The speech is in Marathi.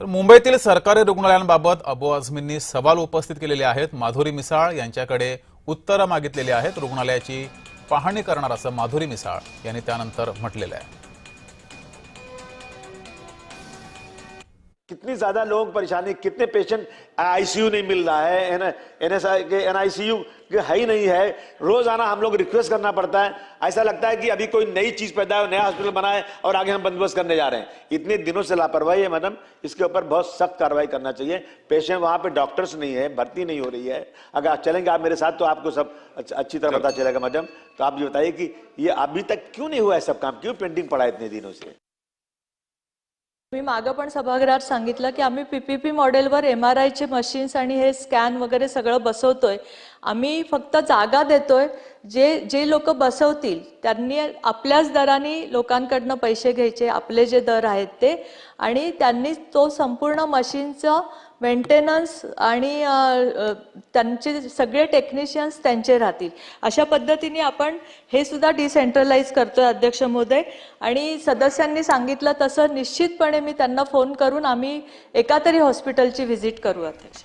तर मुंबईतील सरकारी रुग्णालयांबाबत अबू आझमींनी सवाल उपस्थित केलेले आहेत। माधुरी मिसाळ यांच्याकडे उत्तरं मागितलेली आहेत। रुग्णालयाची पाहणी करणार असं माधुरी मिसाळ यांनी त्यानंतर म्हटलेलं आहे। कितनी ज्यादा लोगों को परेशानी, कितने पेशेंट आईसीयू नहीं मिल रहा है, एनएसआई के एनआईसीयू है ही नहीं है। रोजाना हम लोग रिक्वेस्ट करना पड़ता है। ऐसा लगता है कि अभी कोई नई चीज पैदा है, नया हॉस्पिटल बना है और आगे हम बंदोबस्त करने जा रहे हैं। इतने दिनों से लापरवाही है मैडम, इसके ऊपर बहुत सख्त कार्रवाई करना चाहिए। पेशेंट वहां पे डॉक्टर्स नहीं है, भर्ती नहीं हो रही है। अगर आप चलेंगे आप मेरे साथ तो आपको सब अच्छी तरह पता चलेगा मैडम। तो आप ये बताइए कि ये अभी तक क्यों नहीं हुआ है सब काम, क्यों पेंडिंग पड़ा है इतने दिनों से? मी मागं पण सभागृहात सांगितलं की आम्ही पीपीपी मॉडेलवर एमआरआयचे मशीन्स आणि हे स्कॅन वगैरे सगळं बसवतोय। आम्ही फक्त जागा देतोय। जे लोक बसवतील त्यांनी आपल्याच दराने लोकांकडनं पैसे घ्यायचे, आपले जे दर आहेत ते, आणि त्यांनी तो संपूर्ण मशीनचा मेंटेनन्स आणि त्यांचे सगळे टेक्निशियन्स त्यांचे राहतील। अशा पद्धतीने आपण हे सुद्धा डिसेंट्रलाइज करतोय अध्यक्ष महोदय। आणि सदस्यांनी सांगितलं तसं निश्चितपणे मी त्यांना फोन करून आम्ही एका तरी हॉस्पिटलची व्हिजिट करू अध्यक्ष।